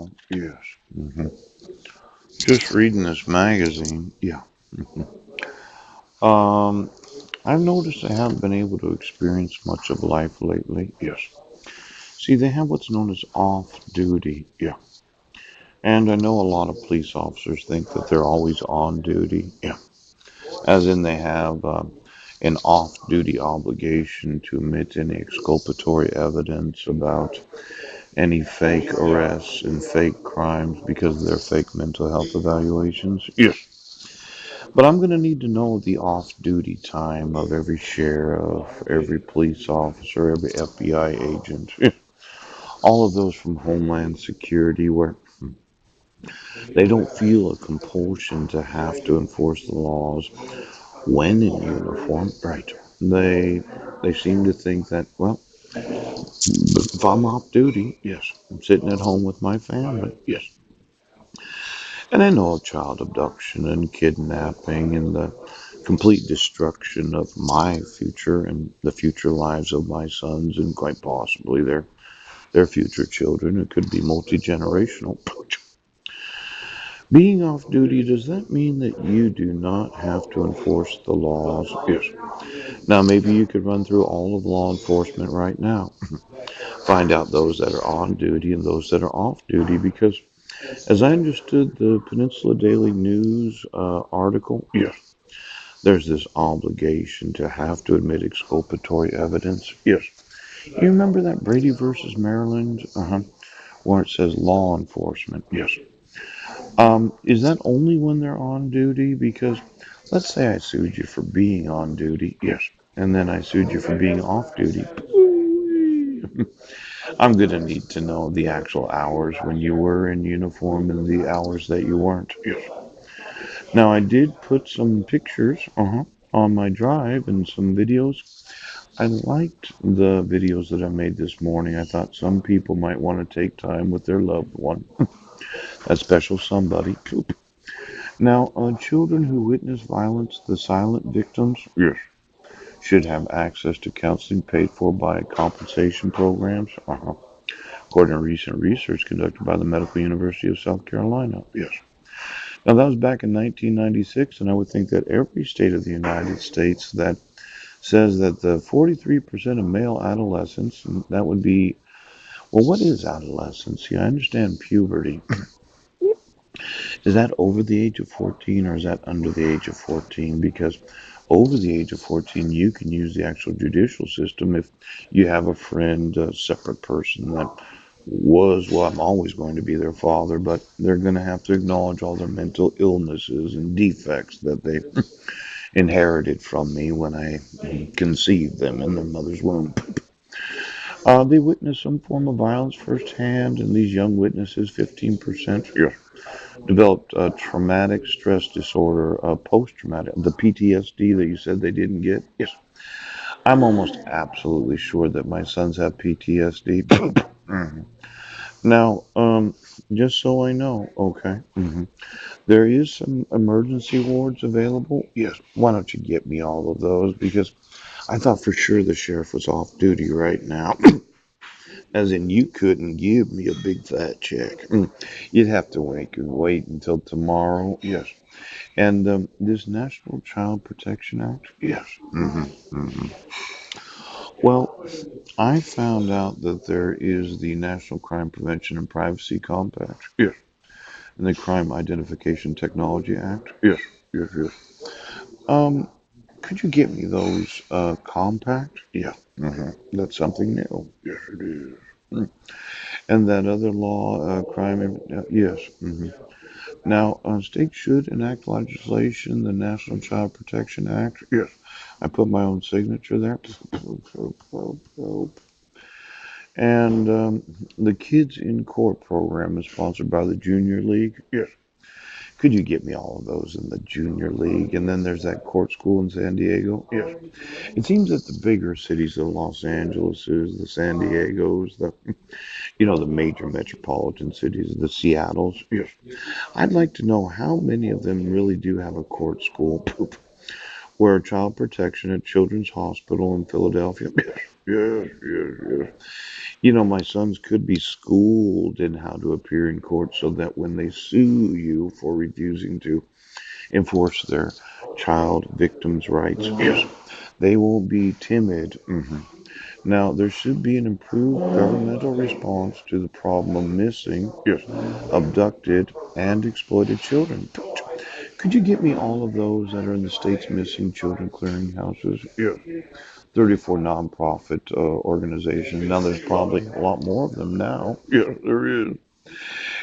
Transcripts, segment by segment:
know. Yes. hmm Just reading this magazine. Yeah. Um, I've noticed I haven't been able to experience much of life lately. Yes. See, they have what's known as off duty. Yeah. And I know a lot of police officers think that they're always on duty. Yeah. As in they have an off duty obligation to omit any exculpatory evidence about any fake arrests and fake crimes because of their fake mental health evaluations. Yes. But I'm going to need to know the off duty time of every sheriff, every police officer, every FBI agent, all of those from Homeland Security, where they don't feel a compulsion to have to enforce the laws when in uniform. Right. They they seem to think that, well, if I'm off duty, yes, I'm sitting at home with my family, yes. And I know of child abduction and kidnapping and the complete destruction of my future and the future lives of my sons and quite possibly their future children. It could be multi generational. Being off duty, does that mean that you do not have to enforce the laws? Yes. Now, maybe you could run through all of law enforcement right now, find out those that are on duty and those that are off duty, because as I understood the Peninsula Daily News article, yes, there's this obligation to have to admit exculpatory evidence. Yes. You remember that Brady versus Maryland, where it says law enforcement? Yes. Is that only when they're on duty? Because let's say I sued you for being on duty. Yes. And then I sued you for being off duty. I'm going to need to know the actual hours when you were in uniform and the hours that you weren't. Yes. Now, I did put some pictures on my drive and some videos. I liked the videos that I made this morning. I thought some people might want to take time with their loved one, that special somebody. Now, children who witness violence, the silent victims, yes, should have access to counseling paid for by compensation programs. According to recent research conducted by the Medical University of South Carolina. Yes. Now, that was back in 1996, and I would think that every state of the United States that says that the 43% of male adolescents, and that would be, well, what is adolescence? Yeah, I understand puberty. Is that over the age of 14 or is that under the age of 14? Because over the age of 14, you can use the actual judicial system if you have a friend, a separate person that was, well, I'm always going to be their father, but they're going to have to acknowledge all their mental illnesses and defects that they inherited from me when I conceived them in their mother's womb. They witnessed some form of violence firsthand, and these young witnesses, 15%, yeah, developed traumatic stress disorder, post-traumatic, the PTSD that you said they didn't get. Yes, I'm almost absolutely sure that my sons have PTSD. Mhm. Now, just so I know, okay, there is some emergency wards available. Yes, why don't you get me all of those? Because I thought for sure the sheriff was off duty right now. As in, you couldn't give me a big fat check. You'd have to wait until tomorrow. Yes. And this National Child Protection Act? Yes. hmm Well, I found out that there is the National Crime Prevention and Privacy Compact. Yes. And the Crime Identification Technology Act. Yes. Yes, yes. Um, could you get me those compact? Yeah. That's something new. Yes, it is. Mm. And that other law, yes. Now, states should enact legislation, the National Child Protection Act. Yes. I put my own signature there. And the Kids in Court program is sponsored by the Junior League. Yes. Could you get me all of those in the Junior League? And then there's that court school in San Diego. Yes. It seems that the bigger cities, the Los Angeleses, the San Diegos, the major metropolitan cities, the Seattles. Yes. I'd like to know how many of them really do have a court school where child protection at Children's Hospital in Philadelphia. yes, yes, yes. My sons could be schooled in how to appear in court so that when they sue you for refusing to enforce their child victims' rights, yes, they won't be timid. Now, there should be an improved governmental response to the problem of missing, yes, abducted, and exploited children. Could you get me all of those that are in the state's missing children clearinghouses? Yes. 34 nonprofit organizations. Now, there's probably a lot more of them now. Yes, there is.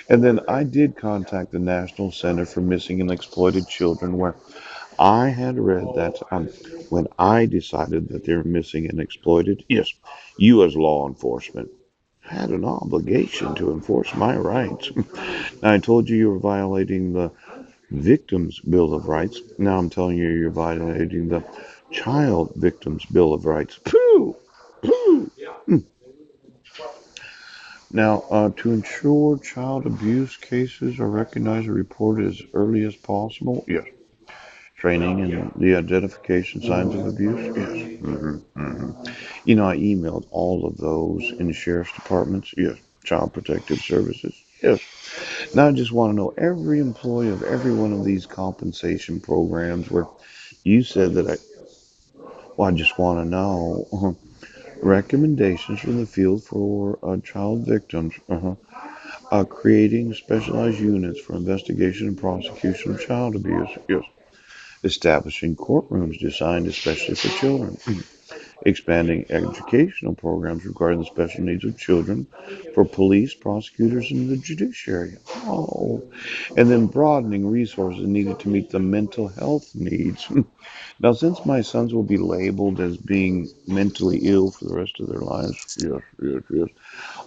And then I did contact the National Center for Missing and Exploited Children, where I had read that when I decided that they were missing and exploited, yes, you as law enforcement had an obligation to enforce my rights. Now, I told you were violating the Victims Bill of Rights. Now I'm telling you you're violating the Child Victims Bill of Rights. Pooh! Pooh! Now, to ensure child abuse cases are recognized and reported as early as possible, yes. Training and the identification signs of abuse, yes. I emailed all of those in the sheriff's departments, yes. Child Protective Services, yes. Now I just want to know every employee of every one of these compensation programs where you said that well, I just want to know recommendations from the field for child victims. Creating specialized units for investigation and prosecution of child abuse. Yes. Establishing courtrooms designed especially for children. Expanding educational programs regarding the special needs of children for police, prosecutors, and the judiciary. Oh, and then broadening resources needed to meet the mental health needs. Now, since my sons will be labeled as being mentally ill for the rest of their lives, yes, yes, yes,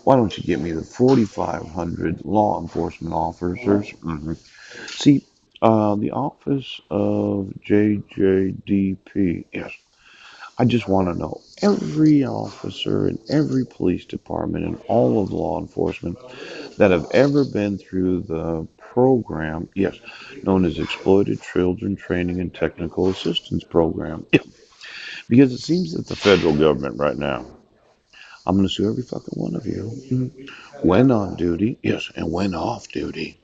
why don't you get me the 4,500 law enforcement officers? See, the Office of JJDP, yes, I just want to know every officer in every police department and all of law enforcement that have ever been through the program, yes, known as Exploited Children Training and Technical Assistance Program. Yeah, because it seems that the federal government right now, I'm going to sue every fucking one of you when on duty, yes, and when off duty.